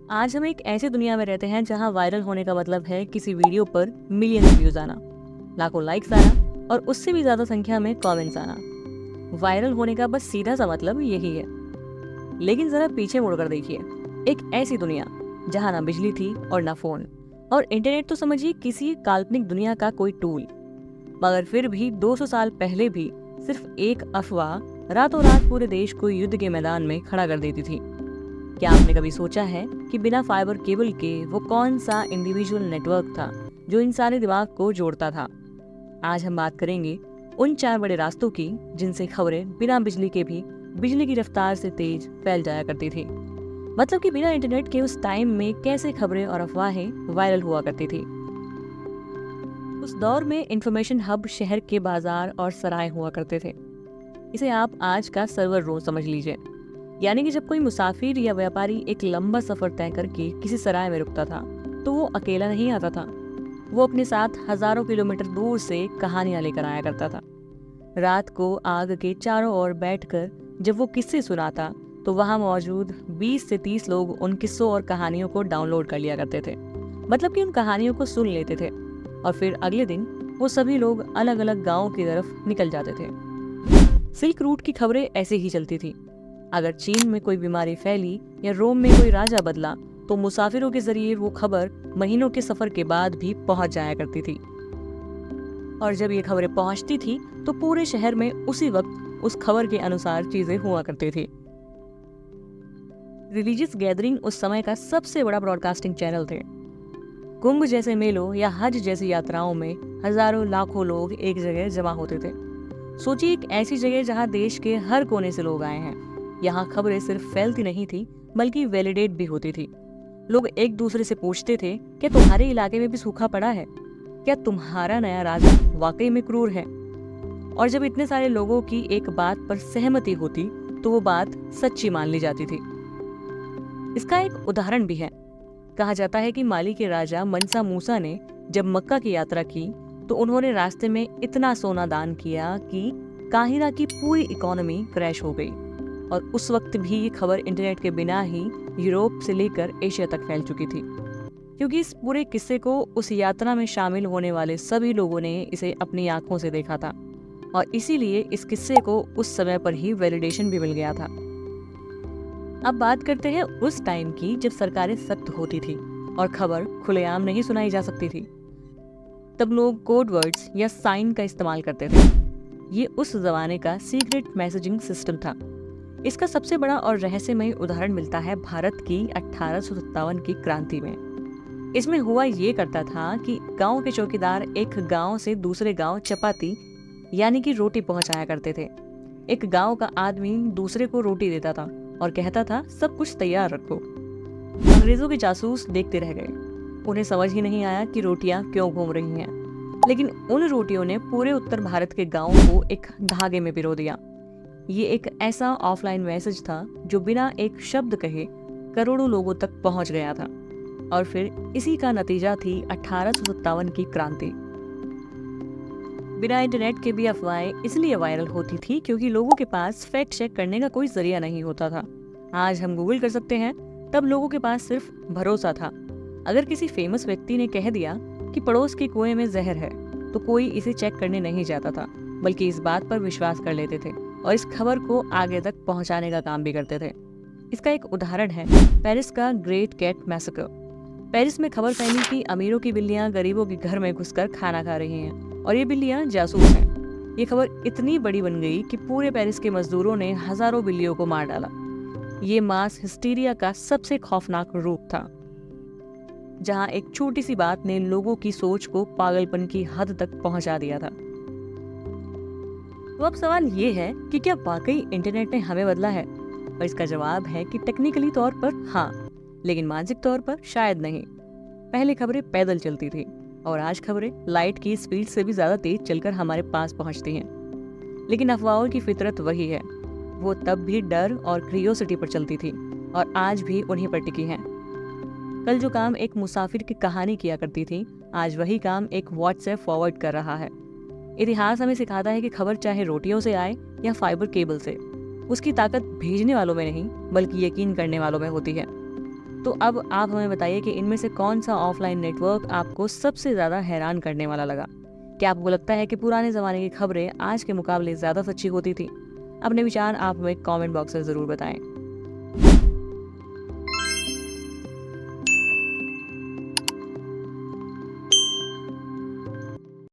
आज हम एक ऐसी दुनिया में रहते हैं जहां वायरल होने का मतलब है किसी वीडियो पर मिलियन व्यूज आना, लाखों लाइक्स आना और उससे भी ज्यादा संख्या में कमेंट्स आना। वायरल होने का बस सीधा सा मतलब यही है। लेकिन जरा पीछे मुड़कर देखिए, एक ऐसी दुनिया जहां ना बिजली थी और ना फोन, और इंटरनेट तो समझिए किसी काल्पनिक दुनिया का कोई टूल। मगर फिर भी 200 साल पहले भी सिर्फ एक अफवाह रातों रात पूरे देश को युद्ध के मैदान में खड़ा कर देती थी। क्या आपने कभी सोचा है कि बिना फाइबर केबल के वो कौन सा इंडिविजुअल नेटवर्क था जो इंसानी दिमाग को जोड़ता था? आज हम बात करेंगे उन 4 बड़े रास्तों की जिनसे खबरें बिना बिजली के भी बिजली की रफ्तार से तेज फैल जाया करती थी। मतलब कि बिना इंटरनेट के उस टाइम में कैसे खबरें और अफवाहें वायरल हुआ करती थी। उस दौर में इंफॉर्मेशन हब शहर के बाजार और सराय हुआ करते थे। इसे आप आज का सर्वर रूम समझ लीजिए। यानी कि जब कोई मुसाफिर या व्यापारी एक लंबा सफर तय करके किसी सराय में रुकता था तो वो अकेला नहीं आता था। वो अपने साथ हजारों किलोमीटर दूर से कहानियां लेकर आया करता था। रात को आग के चारों ओर बैठकर जब वो किस्से सुनाता तो वहां मौजूद 20 से 30 लोग उन किस्सों और कहानियों को डाउनलोड कर लिया करते थे। मतलब कि उन कहानियों को सुन लेते थे और फिर अगले दिन वो सभी लोग अलग अलग गाँव की तरफ निकल जाते थे। सिल्क रूट की खबरें ऐसे ही चलती थी। अगर चीन में कोई बीमारी फैली या रोम में कोई राजा बदला तो मुसाफिरों के जरिए वो खबर महीनों के सफर के बाद भी पहुंच जाया करती थी। और जब ये खबरें पहुंचती थी तो पूरे शहर में उसी वक्त उस खबर के अनुसार चीजें हुआ करती थी। रिलीजियस गैदरिंग उस समय का सबसे बड़ा ब्रॉडकास्टिंग चैनल थे। कुंभ जैसे मेलों या हज जैसी यात्राओं में हजारों लाखों लोग एक जगह जमा होते थे। सोचिए, एक ऐसी जगह जहां देश के हर कोने से लोग आए हैं। यहाँ खबरें सिर्फ फैलती नहीं थी बल्कि वैलिडेट भी होती थी। लोग एक दूसरे से पूछते थे, क्या तुम्हारे इलाके में भी सूखा पड़ा है? क्या तुम्हारा नया राजा वाकई में क्रूर है? और जब इतने सारे लोगों की एक बात पर सहमति होती तो वो बात सच्ची मान ली जाती थी। इसका एक उदाहरण भी है। कहा जाता है कि माली के राजा मनसा मूसा ने जब मक्का की यात्रा की तो उन्होंने रास्ते में इतना सोना दान किया कि काहिरा की पूरी इकोनॉमी क्रैश हो गई। और उस वक्त भी ये खबर इंटरनेट के बिना ही यूरोप से लेकर एशिया तक फैल चुकी थी, क्योंकि इस पूरे किस्से को उस यात्रा में शामिल होने वाले सभी लोगों ने इसे अपनी आंखों से देखा था। और इसीलिए इस किस्से को उस समय पर ही वैलिडेशन भी मिल गया था। अब बात करते हैं उस टाइम की जब सरकारें सख्त होती थी और खबर खुलेआम नहीं सुनाई जा सकती थी। तब लोग कोड वर्ड्स या साइन का इस्तेमाल करते थे। ये उस जमाने का सीक्रेट मैसेजिंग सिस्टम था। इसका सबसे बड़ा और रहस्यमय उदाहरण मिलता है भारत की 1857 की क्रांति में। इसमें हुआ ये करता था कि गांव के चौकीदार एक गांव से दूसरे गांव चपाती यानी कि रोटी पहुंचाया करते थे। एक गांव का आदमी दूसरे को रोटी देता था और कहता था, सब कुछ तैयार रखो। अंग्रेजों के जासूस देखते रह गए। उन्हें समझ ही नहीं आया कि रोटियां क्यों घूम रही हैं। लेकिन उन रोटियों ने पूरे उत्तर भारत के गांवों को एक धागे में पिरो दिया। ये एक ऐसा ऑफलाइन मैसेज था जो बिना एक शब्द कहे करोड़ों लोगों तक पहुंच गया था। और फिर इसी का नतीजा थी 1857 की क्रांति। बिना इंटरनेट के भी अफवाहें इसलिए वायरल होती थी क्योंकि लोगों के पास फैक्ट चेक करने का कोई जरिया नहीं होता था। आज हम गूगल कर सकते हैं, तब लोगों के पास सिर्फ भरोसा था। अगर किसी फेमस व्यक्ति ने कह दिया कि पड़ोस के कुएं में जहर है तो कोई इसे चेक करने नहीं जाता था, बल्कि इस बात पर विश्वास कर लेते थे और इस खबर को आगे तक पहुंचाने का काम भी करते थे। इसका एक उदाहरण है पेरिस का ग्रेट कैट मैसेकर। पेरिस में खबर फैली कि अमीरों की बिल्लियां गरीबों के घर में घुसकर खाना खा रही हैं और ये बिल्लियां जासूस हैं। ये खबर इतनी बड़ी बन गई कि पूरे पेरिस के मजदूरों ने हजारों बिल्लियों को मार डाला। ये मास हिस्टीरिया का सबसे खौफनाक रूप था, जहां एक छोटी सी बात ने लोगों की सोच को पागलपन की हद तक पहुंचा दिया था। तो अब सवाल ये है कि क्या वाकई इंटरनेट ने हमें बदला है? और इसका जवाब है कि टेक्निकली तौर पर हाँ, लेकिन मानसिक तौर पर शायद नहीं। पहले खबरें पैदल चलती थी और आज खबरें लाइट की स्पीड से भी ज्यादा तेज चलकर हमारे पास पहुंचती हैं। लेकिन अफवाहों की फितरत वही है। वो तब भी डर और क्रियोसिटी पर चलती थी और आज भी उन्हीं पर टिकी हैं। कल जो काम एक मुसाफिर की कहानी किया करती थी, आज वही काम एक व्हाट्सएप फॉरवर्ड कर रहा है। इतिहास हमें सिखाता है कि खबर चाहे रोटियों से आए या फाइबर केबल से, उसकी ताकत भेजने वालों में नहीं बल्कि यकीन करने वालों में होती है। तो अब आप हमें बताइए कि इनमें से कौन सा ऑफलाइन नेटवर्क आपको सबसे ज़्यादा हैरान करने वाला लगा। क्या आपको लगता है कि पुराने ज़माने की खबरें आज के मुकाबले ज़्यादा सच्ची होती थी? अपने विचार आप हमें कमेंट बॉक्स में ज़रूर बताएं।